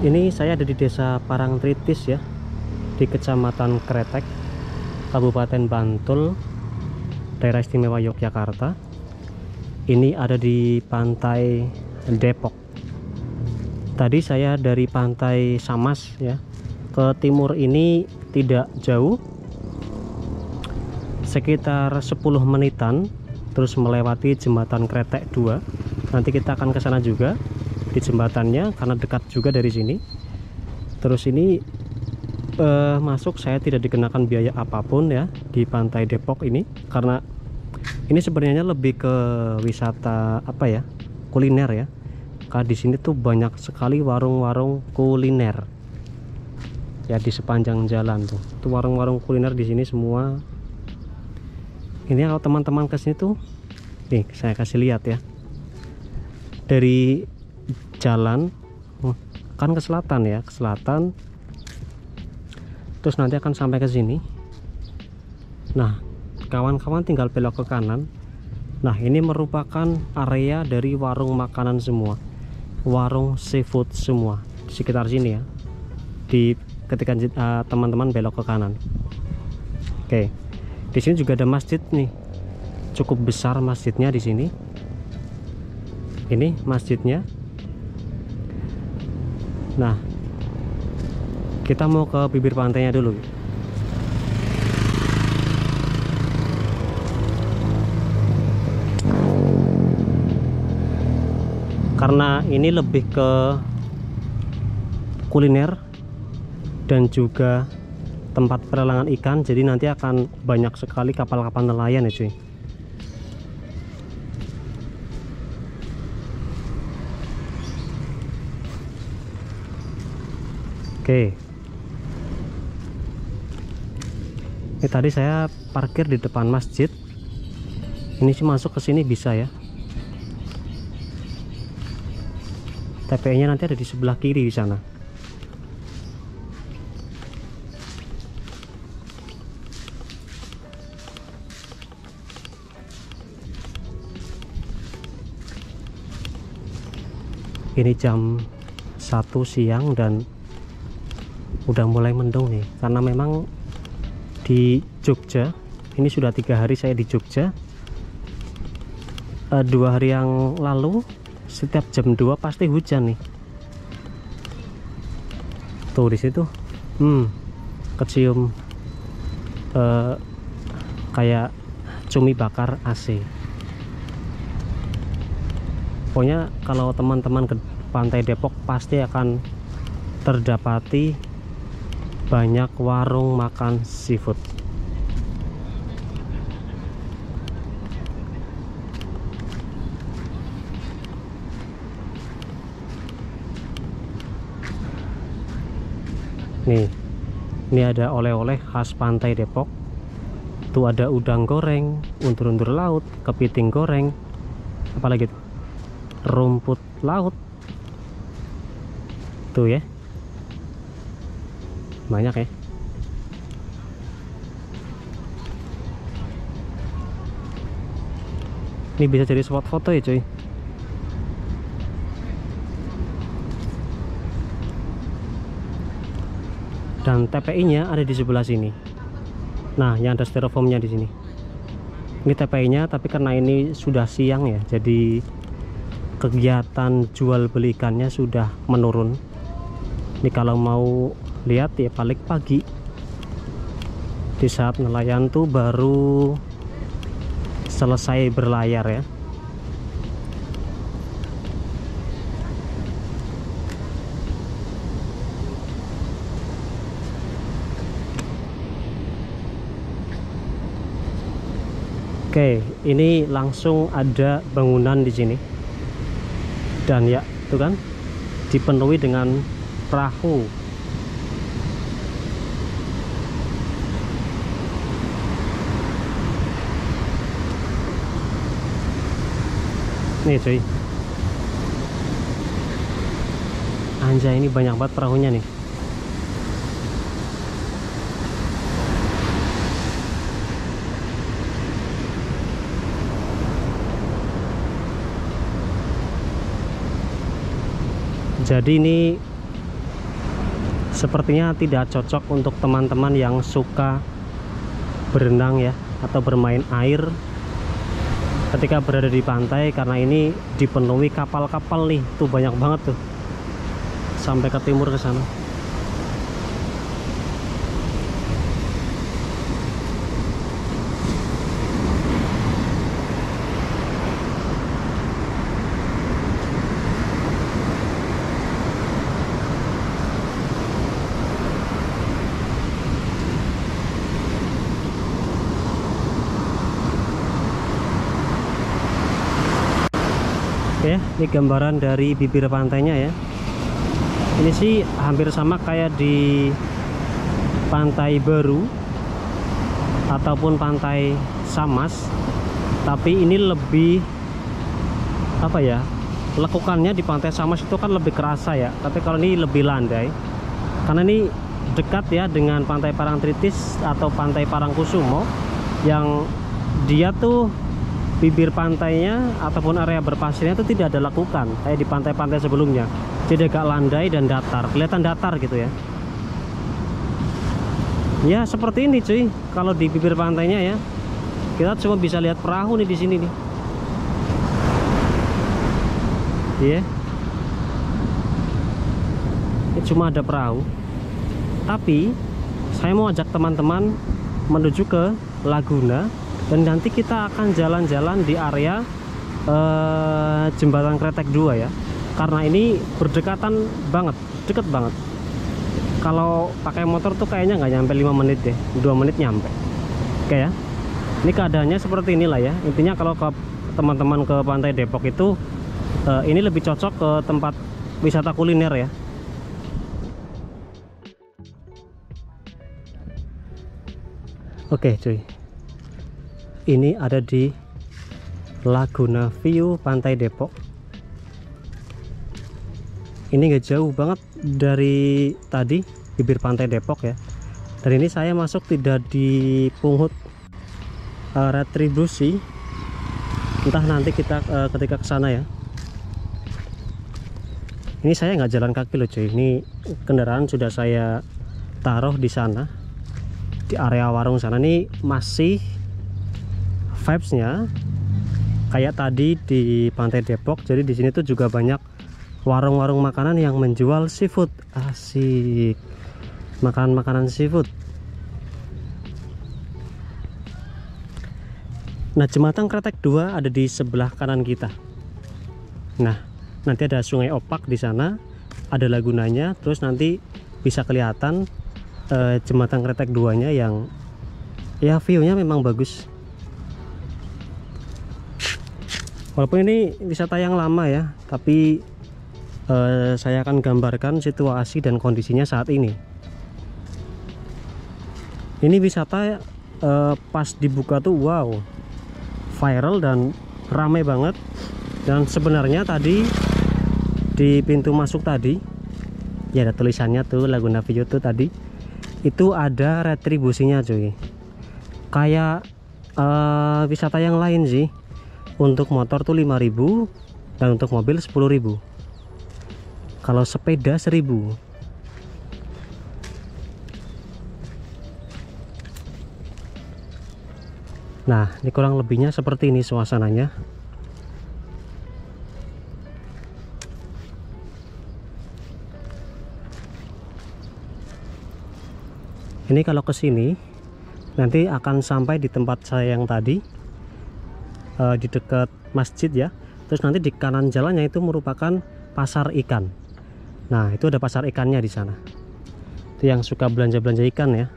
Ini saya ada di Desa Parangtritis ya, di Kecamatan Kretek, Kabupaten Bantul, Daerah Istimewa Yogyakarta. Ini ada di pantai Depok. Tadi saya dari pantai Samas ya, ke timur ini tidak jauh, sekitar 10 menitan, terus melewati jembatan Kretek 2. Nanti kita akan ke sana juga di jembatannya karena dekat juga dari sini. Terus ini masuk saya tidak dikenakan biaya apapun ya di pantai Depok ini, karena ini sebenarnya lebih ke wisata apa ya, kuliner ya. Karena di sini tuh banyak sekali warung-warung kuliner ya di sepanjang jalan tuh. Tuh warung-warung kuliner di sini semua. Ini kalau teman-teman ke sini tuh, nih saya kasih lihat ya. Dari jalan kan ke selatan ya, ke selatan. Terus nanti akan sampai ke sini. Nah, kawan-kawan tinggal belok ke kanan. Nah, ini merupakan area dari warung makanan semua, warung seafood semua di sekitar sini ya. Ketika teman-teman belok ke kanan. Oke. Di sini juga ada masjid nih. Cukup besar masjidnya di sini. Ini masjidnya. Nah, kita mau ke bibir pantainya dulu. Karena ini lebih ke kuliner dan juga tempat pelelangan ikan, jadi nanti akan banyak sekali kapal-kapal nelayan ya cuy. Oke. Ini tadi saya parkir di depan masjid. Ini sih masuk ke sini bisa ya. TPE-nya nanti ada di sebelah kiri di sana. Ini jam 1 siang dan udah mulai mendung nih, karena memang di Jogja ini sudah 3 hari saya di Jogja. 2 hari yang lalu setiap jam 2 pasti hujan nih. Tuh di situ kecium kayak cumi bakar AC. Pokoknya kalau teman-teman ke pantai Depok pasti akan terdapati banyak warung makan seafood. Nih, ini ada oleh-oleh khas pantai Depok. Tuh ada udang goreng, untur-untur laut, kepiting goreng, apalagi tuh, rumput laut. Tuh ya, banyak ya. Ini bisa jadi spot foto ya cuy. Dan TPI-nya ada di sebelah sini. Nah, yang ada styrofoamnya di sini. Ini TPI-nya, tapi karena ini sudah siang ya, jadi kegiatan jual beli ikannya sudah menurun. Ini kalau mau lihat ya paling pagi, di saat nelayan tuh baru selesai berlayar ya. Oke, ini langsung ada bangunan di sini. Dan ya, itu kan dipenuhi dengan perahu. Nih cuy, anjay ini banyak banget perahunya nih. Jadi ini sepertinya tidak cocok untuk teman-teman yang suka berenang ya, atau bermain air ketika berada di pantai, karena ini dipenuhi kapal-kapal nih, tuh banyak banget tuh sampai ke timur ke sana. Oke, ini gambaran dari bibir pantainya ya. Ini sih hampir sama kayak di Pantai Baru ataupun Pantai Samas, tapi ini lebih apa ya, lekukannya di Pantai Samas itu kan lebih kerasa ya, tapi kalau ini lebih landai karena ini dekat ya dengan Pantai Parangtritis atau Pantai Parangkusumo, yang dia tuh bibir pantainya ataupun area berpasirnya itu tidak ada lekukan kayak di pantai-pantai sebelumnya, jadi agak landai dan datar, kelihatan datar gitu ya. Ya seperti ini cuy, kalau di bibir pantainya ya, kita cuma bisa lihat perahu nih di sini nih. Iya, ini cuma ada perahu. Tapi saya mau ajak teman-teman menuju ke Laguna, dan nanti kita akan jalan-jalan di area Jembatan Kretek 2 ya, karena ini berdekatan banget, deket banget. Kalau pakai motor tuh kayaknya nggak nyampe 5 menit deh, 2 menit nyampe. Oke ya, ini keadaannya seperti inilah ya. Intinya kalau ke teman-teman ke Pantai Depok itu ini lebih cocok ke tempat wisata kuliner ya. Oke cuy, ini ada di Laguna View Pantai Depok. Ini nggak jauh banget dari tadi bibir Pantai Depok ya. Dan ini saya masuk tidak dipungut retribusi, entah nanti kita ketika ke sana ya. Ini saya nggak jalan kaki loh cuy, ini kendaraan sudah saya taruh di sana, di area warung sana. Ini masih vibes-nya kayak tadi di Pantai Depok. Jadi di sini tuh juga banyak warung-warung makanan yang menjual seafood. Asik, makanan-makanan seafood. Nah, Jembatan Kretek 2 ada di sebelah kanan kita. Nah, nanti ada Sungai Opak di sana, ada lagunanya, terus nanti bisa kelihatan Jembatan Kretek 2-nya yang ya view-nya memang bagus. Walaupun ini wisata yang lama ya, tapi saya akan gambarkan situasi dan kondisinya saat ini. Ini wisata pas dibuka tuh wow, viral dan ramai banget. Dan sebenarnya tadi di pintu masuk tadi ya ada tulisannya tuh Laguna View tuh tadi, itu ada retribusinya cuy, kayak wisata yang lain sih. Untuk motor tuh 5.000 dan untuk mobil 10.000. Kalau sepeda 1.000. Nah, ini kurang lebihnya seperti ini suasananya. Ini kalau ke sini nanti akan sampai di tempat saya yang tadi, di dekat masjid ya. Terus nanti di kanan jalannya itu merupakan pasar ikan. Nah, itu ada pasar ikannya di sana. Itu yang suka belanja-belanja ikan ya.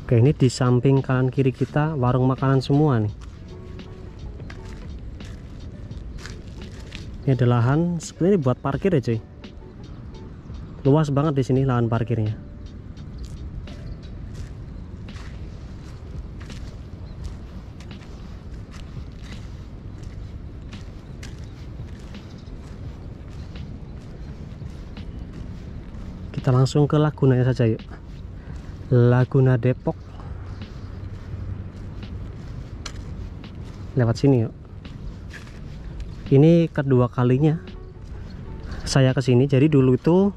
Oke, ini di samping kanan kiri kita warung makanan semua nih. Ini ada lahan sebenarnya buat parkir ya cuy. Luas banget di sini lahan parkirnya. Kita langsung ke lagunanya saja yuk. Laguna Depok. Lewat sini yuk. Ini kedua kalinya saya kesini. Jadi dulu itu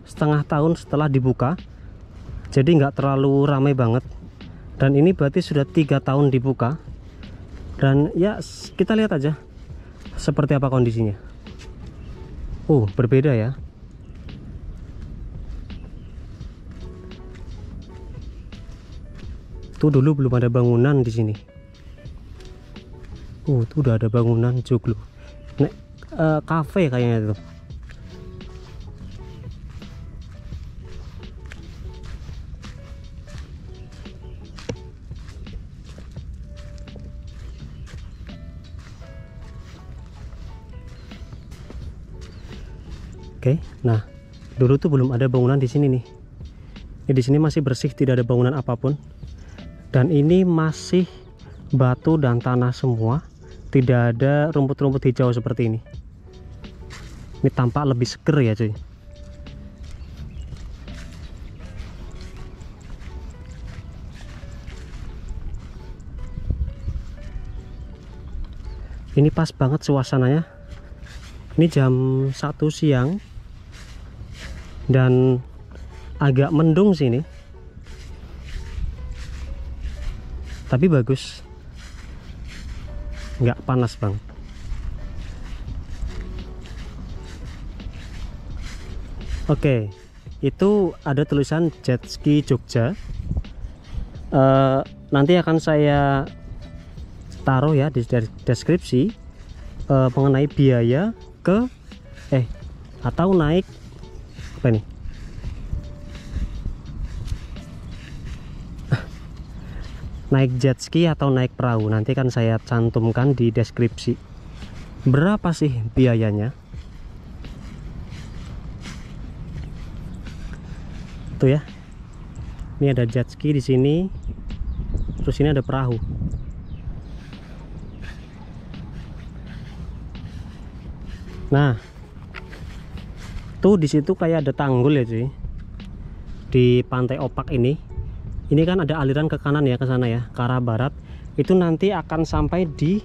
setengah tahun setelah dibuka, jadi nggak terlalu ramai banget. Dan ini berarti sudah 3 tahun dibuka. Dan ya kita lihat aja seperti apa kondisinya. Berbeda ya. Tuh dulu belum ada bangunan di sini. Tuh udah ada bangunan joglo. Cafe kayaknya itu. Oke, nah dulu tuh belum ada bangunan di sini nih. Di sini masih bersih, tidak ada bangunan apapun. Dan ini masih batu dan tanah semua, tidak ada rumput-rumput hijau seperti ini. Ini tampak lebih seger ya cuy. Ini pas banget suasananya. Ini jam 1 siang dan agak mendung sini, tapi bagus, nggak panas bang. Oke, itu ada tulisan Jet Ski Jogja. Nanti akan saya taruh ya di deskripsi mengenai biaya atau naik apa nih? Naik jet ski atau naik perahu, nanti kan saya cantumkan di deskripsi berapa sih biayanya. Tuh ya, ini ada jet ski di sini, terus ini ada perahu. Nah, tuh di situ kayak ada tanggul ya cuy, di Pantai Opak ini. Ini kan ada aliran ke kanan ya, ke sana ya, ke arah barat. Itu nanti akan sampai di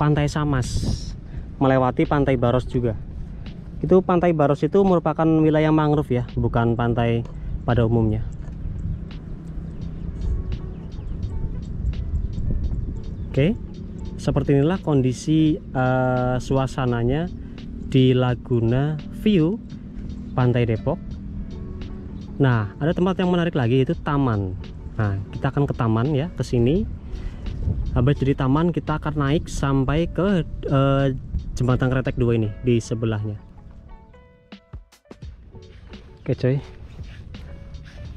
Pantai Samas, melewati Pantai Baros juga. Itu Pantai Baros itu merupakan wilayah mangrove ya, bukan pantai pada umumnya. Oke, seperti inilah kondisi suasananya di Laguna View Pantai Depok. Nah, ada tempat yang menarik lagi, yaitu taman. Nah, kita akan ke taman ya, ke sini. Habis dari taman kita akan naik sampai ke jembatan Kretek 2 ini di sebelahnya. Oke coy,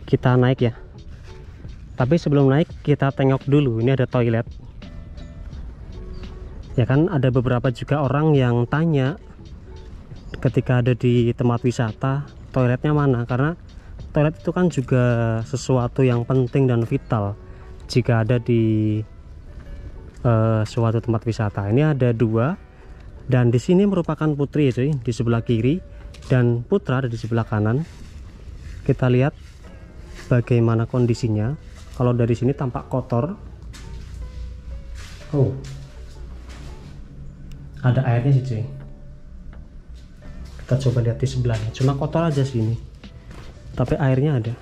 kita naik ya. Tapi sebelum naik kita tengok dulu, ini ada toilet. Ya kan, ada beberapa juga orang yang tanya ketika ada di tempat wisata, toiletnya mana? Karena toilet itu kan juga sesuatu yang penting dan vital jika ada di suatu tempat wisata. Ini ada 2, dan di sini merupakan putri ya cuy, di sebelah kiri, dan putra ada di sebelah kanan. Kita lihat bagaimana kondisinya. Kalau dari sini tampak kotor. Ada airnya sih cuy. Kita coba lihat di sebelahnya, cuma kotor aja sini, tapi airnya ada.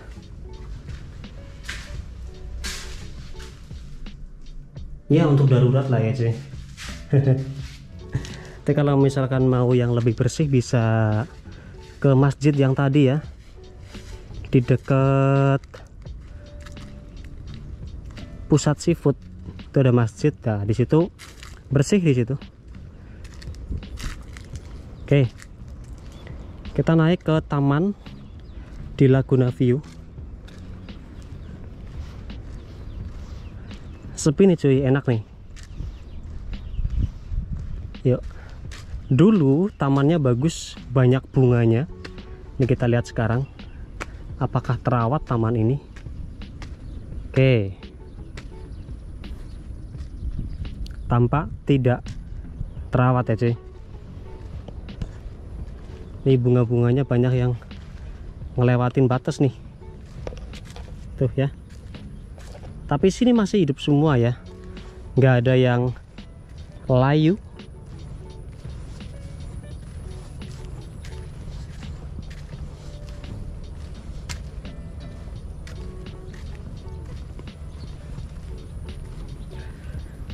Ya untuk darurat lah ya cuy. Tapi kalau misalkan mau yang lebih bersih bisa ke masjid yang tadi ya, di dekat pusat seafood itu ada masjid. Nah, di situ bersih di situ. Oke, kita naik ke taman di Laguna View. Sepi nih cuy, enak nih. Yuk. Dulu tamannya bagus, banyak bunganya. Ini kita lihat sekarang, apakah terawat taman ini. Oke, tampak tidak terawat ya cuy. Ini bunga-bunganya banyak yang ngelewatin batas nih. Tuh ya. Tapi sini masih hidup semua ya, nggak ada yang layu.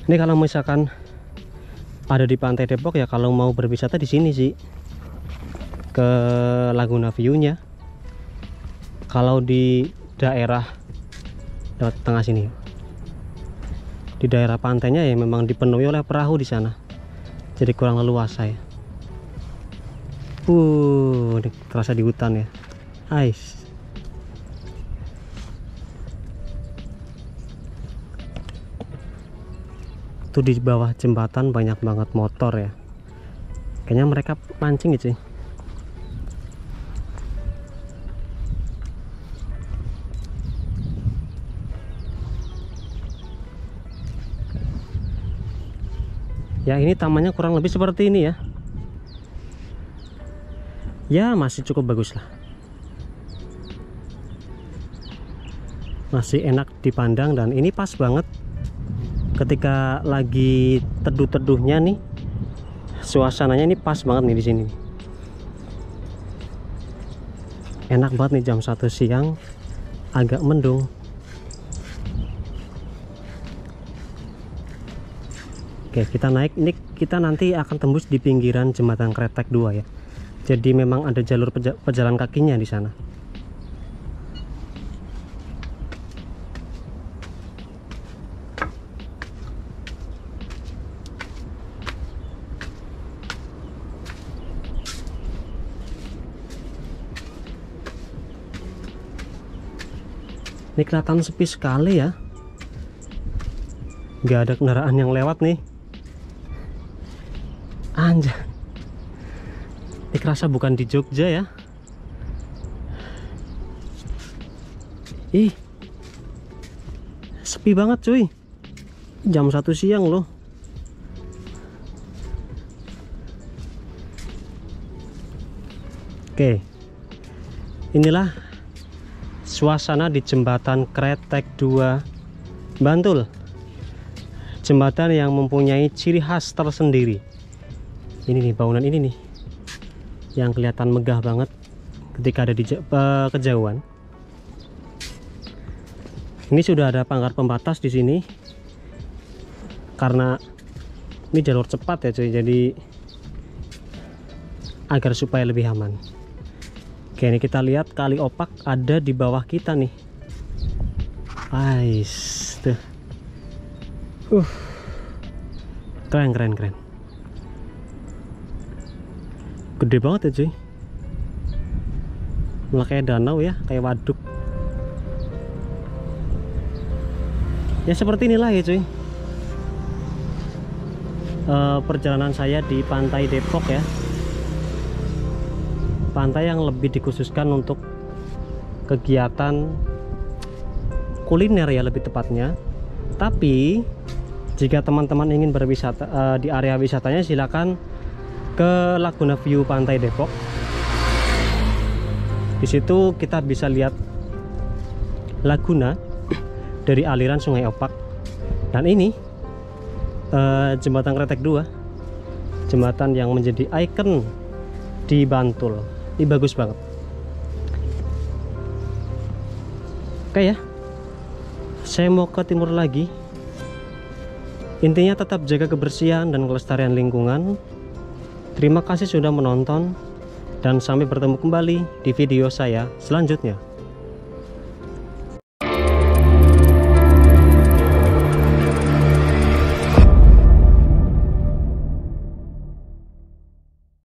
Ini kalau misalkan ada di Pantai Depok ya, kalau mau berwisata di sini sih, ke Laguna View-nya. Kalau di daerah tengah sini, di daerah pantainya ya memang dipenuhi oleh perahu di sana, jadi kurang leluasa ya. Ini terasa di hutan ya, ais. Tuh di bawah jembatan banyak banget motor ya. Kayaknya mereka mancing gitu sih. Ya ini tamannya kurang lebih seperti ini ya. Ya masih cukup bagus lah. Masih enak dipandang dan ini pas banget ketika lagi teduh-teduhnya nih, suasananya ini pas banget nih di sini. Enak banget nih jam 1 siang, agak mendung. Oke, kita naik. Ini kita nanti akan tembus di pinggiran jembatan Kretek 2 ya. Jadi memang ada jalur pejalan kakinya di sana. Ini kelihatan sepi sekali ya, nggak ada kendaraan yang lewat nih. Anjay, ini kerasa bukan di Jogja ya. Ih, sepi banget cuy, jam 1 siang loh. Oke, inilah suasana di jembatan Kretek 2 Bantul. Jembatan yang mempunyai ciri khas tersendiri. Ini nih bangunan ini nih yang kelihatan megah banget ketika ada di kejauhan. Ini sudah ada pagar pembatas di sini karena ini jalur cepat ya cuy, jadi agar supaya lebih aman. Oke, ini kita lihat Kali Opak ada di bawah kita nih. Ais, tuh. Keren. Gede banget ya cuy. Malah kayak danau ya, kayak waduk. Ya seperti inilah ya cuy, perjalanan saya di Pantai Depok ya. Pantai yang lebih dikhususkan untuk kegiatan kuliner ya lebih tepatnya. Tapi jika teman-teman ingin berwisata di area wisatanya, silakan ke Laguna View Pantai Depok. Di situ kita bisa lihat Laguna dari aliran Sungai Opak. Dan ini jembatan Kretek 2, jembatan yang menjadi ikon di Bantul. Ini bagus banget. Oke ya, saya mau ke timur lagi. Intinya tetap jaga kebersihan dan kelestarian lingkungan. Terima kasih sudah menonton dan sampai bertemu kembali di video saya selanjutnya.